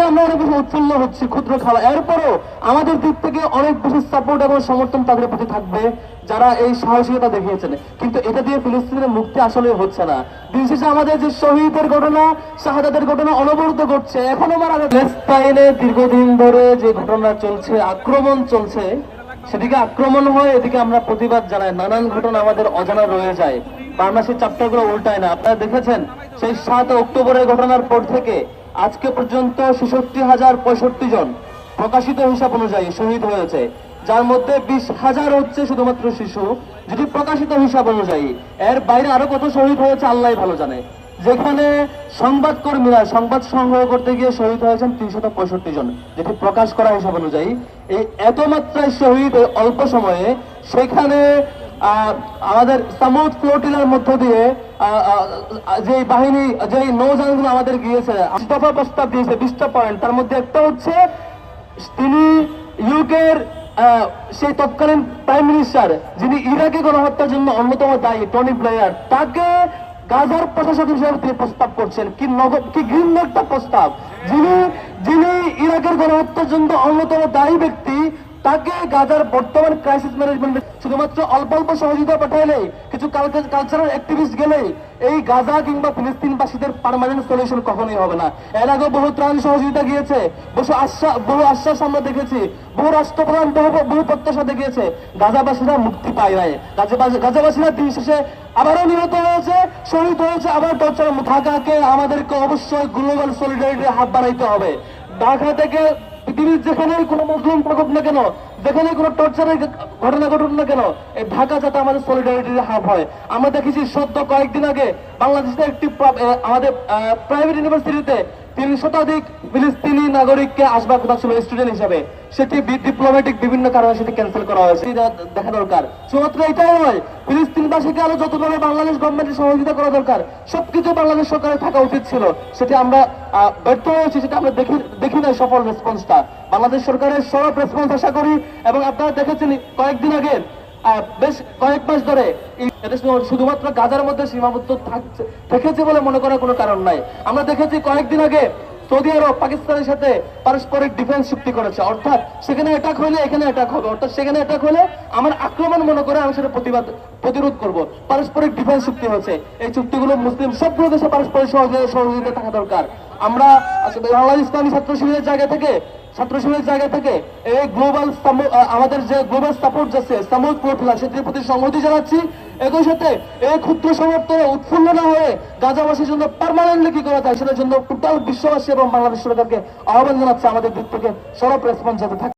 নিয়ে আমরা অনেক বেশি উৎফুল্ল হচ্ছি ক্ষুদ্র খাওয়া, এরপরও আমাদের দিক থেকে অনেক বেশি সাপোর্ট এবং সমর্থন তাদের প্রতি থাকবে যারা এই সাহসিকতা দেখিয়েছেন। কিন্তু এটা দিয়ে ফিলিস্তিনের মুক্তি আসলে হচ্ছে না। দিন শেষে আমাদের যে শহীদের ঘটনা, শাহাদাতের ঘটনা অনবরত ঘটছে, এখনো মারা যাচ্ছে। প্যালেস্তাইনে দীর্ঘদিন ধরে যে ঘটনা চলছে, আক্রমণ চলছে, সেদিকে আক্রমণ হয়, এদিকে আমরা প্রতিবাদ জানাই, নানান ঘটনা আমাদের অজানা রয়ে যায়। বাংলাদেশের চ্যাপ্টারগুলো উল্টায় না। আপনারা দেখেছেন সেই 7 অক্টোবরের ঘটনার পর থেকে আজকে পর্যন্ত 66,065 জন প্রকাশিত হিসাব অনুযায়ী শহীদ হয়েছে, যার মধ্যে 20,000 হচ্ছে শুধুমাত্র শিশু, যদি প্রকাশিত হিসাব অনুযায়ী। এর বাইরে আরো কত শহীদ হয়েছে আল্লাহ ভালো জানে। যেখানে সংবাদকর্মীরা সংবাদ সংগ্রহ করতে গিয়ে শহীদ হয়েছেন 365 জন, যেটি প্রকাশ করা হিসাব অনুযায়ী। এই এত মাত্রায় শহীদ অল্প সময়ে, সেখানে আমাদের সামুদ ফ্লোটিলার মধ্য দিয়ে যে বাহিনী, যে নৌযানগুলো আমাদের গিয়েছে, 8 দফা প্রস্তাব দিয়েছে, 20টা পয়েন্ট। তার মধ্যে একটা হচ্ছে তিনি ইউকের সেই তৎকালীন প্রাইম মিনিস্টার, যিনি ইরাকে গণহত্যার জন্য অন্যতম দায়ী, টনি ব্লেয়ার, তাকে গাজার প্রশাসক হিসেবে তিনি প্রস্তাব করছেন। কি ঘৃণ্য একটা প্রস্তাব! যিনি ইরাকের গণহত্যার জন্য অন্যতম দায়ী ব্যক্তি, তাকে গাজার বর্তমান ক্রাইসিস ম্যানেজমেন্ট শুধুমাত্র অল্প অল্প সহযোগিতা পাঠাইলে, কিছু কালচারাল অ্যাক্টিভিস্ট গেলে এই গাজা কিংবা ফিলিস্তিনবাসীদের পার্মানেন্ট সলিউশন কখনোই হবে না। এর আগে বহু ত্রাণ সহযোগিতা গিয়েছে, বহু আশ্বাস আমরা দেখেছি, বহু রাষ্ট্রপ্রধান বহু প্রত্যাশা দেখিয়েছে, গাজাবাসীরা মুক্তি পায় নাই। গাজাবাসীরা দিন শেষে আবারও নিহত হয়েছে, শহীদ হয়েছে, আবার টর্চার। ঢাকাকে আমাদেরকে অবশ্যই গ্লোবাল সলিডারিটির হাব বানাইতে হবে। ঢাকা থেকে পৃথিবীর যেখানে কোনো মুসলিম থাকুক না কেন, যেখানে কোনো টর্চারের ঘটনা ঘটুক না কেন, এই ঢাকা যাতে আমাদের সলিডারিটির হাব হয়। আমরা দেখেছি সদ্য কয়েকদিন আগে বাংলাদেশের একটি আমাদের প্রাইভেট ইউনিভার্সিটিতে 3 শতাধিক ফিলিস্তিনি নাগরিককে আসবার কথা ছিল স্টুডেন্ট হিসাবে, সেটি ডিপ্লোম্যাটিক বিভিন্ন কারণে সেটি ক্যান্সেল করা হয়েছে। দেখা দরকার শুধুমাত্র এটাই নয়, ফিলিস্তিনবাসীকে আরো যতভাবে বাংলাদেশ গভর্নমেন্টের সহযোগিতা করা দরকার, সবকিছু বাংলাদেশ সরকারের থাকা উচিত ছিল। সেটি আমরা ব্যর্থ হয়েছি, সেটা আমরা দেখি নাই সফল রেসপন্সটা। বাংলাদেশ সরকারের সরব রেসপন্স আশা করি। এবং আপনারা দেখেছেন কয়েকদিন আগে, বেশ কয়েক মাস ধরে শুধুমাত্র গাজার মধ্যে সীমাবদ্ধ থেকেছে বলে মনে করার কোনো কারণ নাই। আমরা দেখেছি কয়েকদিন আগে সৌদি আরব পাকিস্তানের সাথে পারস্পরিক ডিফেন্স চুক্তি করেছে, অর্থাৎ সেখানে অ্যাটাক হলে এখানে অ্যাটাক হবে, অর্থাৎ সেখানে অ্যাটাক হলে আমার আক্রমণ মনে করে আমি সেটা প্রতিরোধ করব। পারস্পরিক ডিফেন্স চুক্তি হচ্ছে। এই চুক্তিগুলো মুসলিম সবগুলো দেশে পারস্পরিক সহযোগিতা থাকা দরকার। আমরা বাংলাদেশ ইসলামী ছাত্র শিবিরের জায়গা থেকে এই গ্লোবাল আমাদের যে গ্লোবাল সাপোর্ট যাচ্ছে সামুদ ফ্লোটিলা, সেটির প্রতি সংহতি জানাচ্ছি। একই সাথে এই ক্ষুদ্র সমর্থনে উৎফুল্ল না হয়ে গাজাবাসীর জন্য পার্মানেন্টলি কি করা যায় সেটার জন্য টোটাল বিশ্ববাসী এবং বাংলাদেশ সরকারকে আহ্বান জানাচ্ছে আমাদের দিক থেকে সরব রেসপন্স যাতে থাকে।